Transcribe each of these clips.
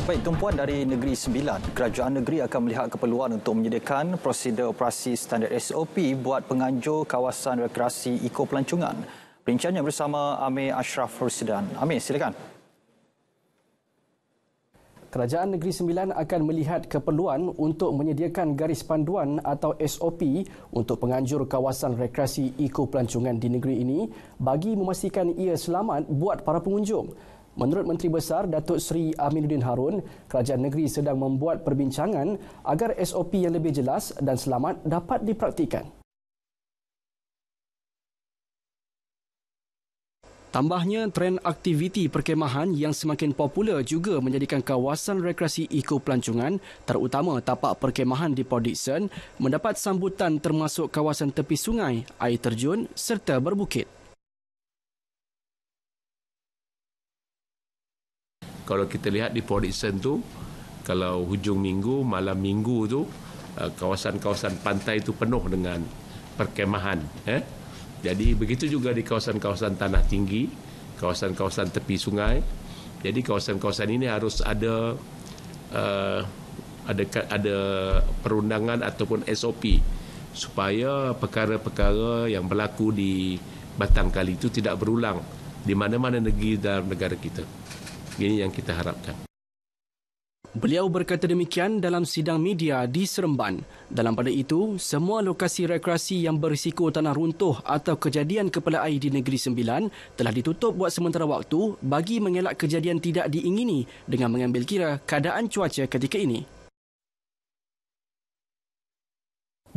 Baik, tumpuan dari Negeri Sembilan, Kerajaan Negeri akan melihat keperluan untuk menyediakan prosedur operasi standard SOP buat penganjur kawasan rekreasi Iko Pelancongan. Perinciannya bersama Amir Ashraf Rusdan. Amir, silakan. Kerajaan Negeri Sembilan akan melihat keperluan untuk menyediakan garis panduan atau SOP untuk penganjur kawasan rekreasi Iko Pelancongan di negeri ini bagi memastikan ia selamat buat para pengunjung. Menurut Menteri Besar Datuk Seri Aminuddin Harun, kerajaan negeri sedang membuat perbincangan agar SOP yang lebih jelas dan selamat dapat dipraktikkan. Tambahnya, tren aktiviti perkemahan yang semakin popular juga menjadikan kawasan rekreasi Iko Pelancongan, terutama tapak perkemahan di Port Dickson, mendapat sambutan termasuk kawasan tepi sungai, air terjun serta berbukit. Kalau kita lihat di Port Dickson tu, kalau hujung minggu, malam minggu tu, kawasan-kawasan pantai itu penuh dengan perkemahan. Jadi begitu juga di kawasan-kawasan tanah tinggi, kawasan-kawasan tepi sungai. Jadi kawasan-kawasan ini harus ada perundangan ataupun SOP supaya perkara-perkara yang berlaku di Batang Kali itu tidak berulang di mana-mana negeri dalam negara kita. Ini yang kita harapkan. Beliau berkata demikian dalam sidang media di Seremban. Dalam pada itu, semua lokasi rekreasi yang berisiko tanah runtuh atau kejadian kepala air di Negeri Sembilan telah ditutup buat sementara waktu bagi mengelak kejadian tidak diingini dengan mengambil kira keadaan cuaca ketika ini.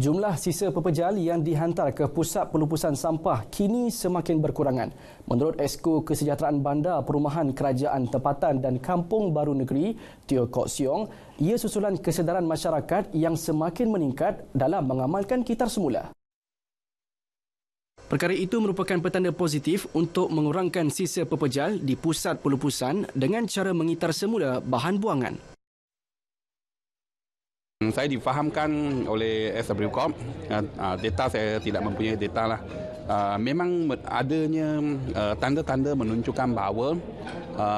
Jumlah sisa pepejal yang dihantar ke pusat pelupusan sampah kini semakin berkurangan. Menurut Esko Kesejahteraan Bandar Perumahan Kerajaan Tempatan dan Kampung Baru Negeri, Teo Kok Siong, ia susulan kesedaran masyarakat yang semakin meningkat dalam mengamalkan kitar semula. Perkara itu merupakan petanda positif untuk mengurangkan sisa pepejal di pusat pelupusan dengan cara mengitar semula bahan buangan. Saya difahamkan oleh SW Corp, data saya tidak mempunyai data lah. Memang adanya tanda-tanda menunjukkan bahawa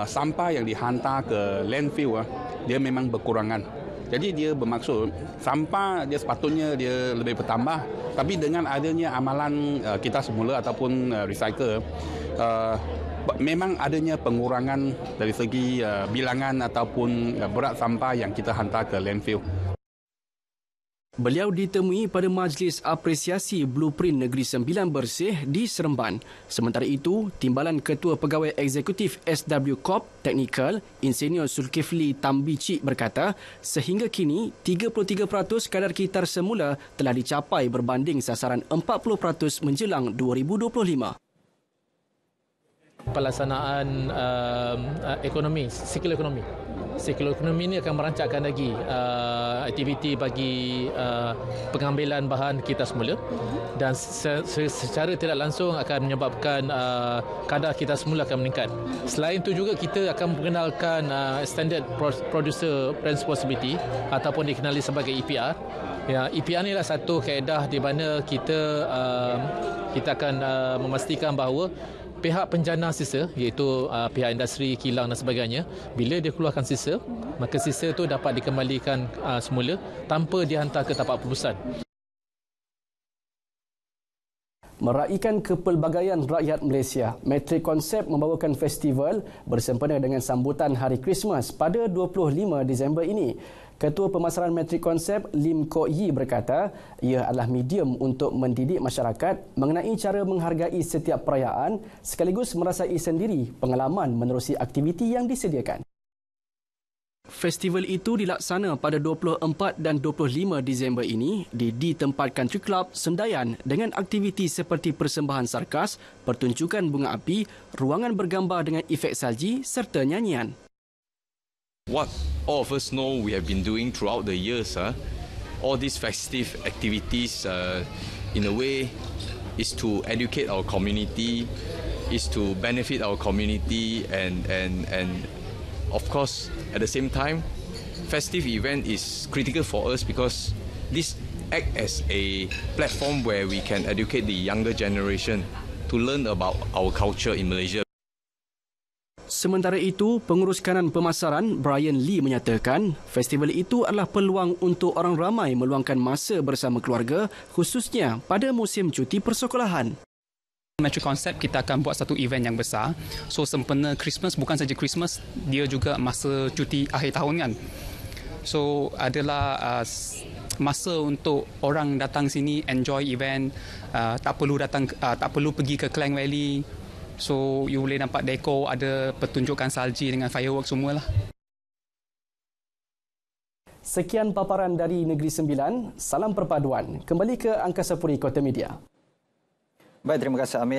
sampah yang dihantar ke landfill dia memang berkurangan. Jadi dia bermaksud sampah dia sepatutnya dia lebih bertambah, tapi dengan adanya amalan kita semula ataupun recycle, memang adanya pengurangan dari segi bilangan ataupun berat sampah yang kita hantar ke landfill. Beliau ditemui pada Majlis Apresiasi Blueprint Negeri Sembilan Bersih di Seremban. Sementara itu, Timbalan Ketua Pegawai Eksekutif SW Corp Technical, Insinyur Zulkifli Tambicik berkata, sehingga kini 33% kadar kitar semula telah dicapai berbanding sasaran 40% menjelang 2025. Pelaksanaan ekonomi, siklus ekonomi. Siklus ekonomi ini akan merancangkan lagi aktiviti bagi pengambilan bahan kitar semula dan secara tidak langsung akan menyebabkan kadar kitar semula akan meningkat. Selain itu juga kita akan memperkenalkan Standard Producer Responsibility ataupun dikenali sebagai EPR. Ya, EPR ini adalah satu kaedah di mana kita akan memastikan bahawa pihak penjana sisa, iaitu pihak industri, kilang dan sebagainya, bila dia keluarkan sisa, maka sisa itu dapat dikembalikan semula tanpa dihantar ke tapak pelupusan. Meraihkan kepelbagaian rakyat Malaysia, Metrik Konsep membawakan festival bersempena dengan sambutan Hari Krismas pada 25 Disember ini. Ketua Pemasaran Metrik Konsep Lim Kok Yi berkata, ia adalah medium untuk mendidik masyarakat mengenai cara menghargai setiap perayaan sekaligus merasai sendiri pengalaman menerusi aktiviti yang disediakan. Festival itu dilaksana pada 24 dan 25 Disember ini di tempat Country Club Sendayan dengan aktiviti seperti persembahan sarkas, pertunjukan bunga api, ruangan bergambar dengan efek salji serta nyanyian. What all of us know we have been doing throughout the years, all these festive activities, in a way, is to educate our community, is to benefit our community, and of course, at the same time, festive event is critical for us because this act as a platform where we can educate the younger generation to learn about our culture in Malaysia. Sementara itu, pengurus kanan pemasaran Brian Lee menyatakan festival itu adalah peluang untuk orang ramai meluangkan masa bersama keluarga, khususnya pada musim cuti persekolahan. Metro Concept kita akan buat satu event yang besar. So sempena Christmas, bukan saja Christmas, dia juga masa cuti akhir tahun kan. So adalah masa untuk orang datang sini enjoy event, tak perlu pergi ke Klang Valley. So you boleh nampak dekor, ada pertunjukan salji dengan fireworks semualah. Sekian paparan dari Negeri Sembilan. Salam perpaduan. Kembali ke Angkasa Puri Kota Media. Baik, terima kasih Amir.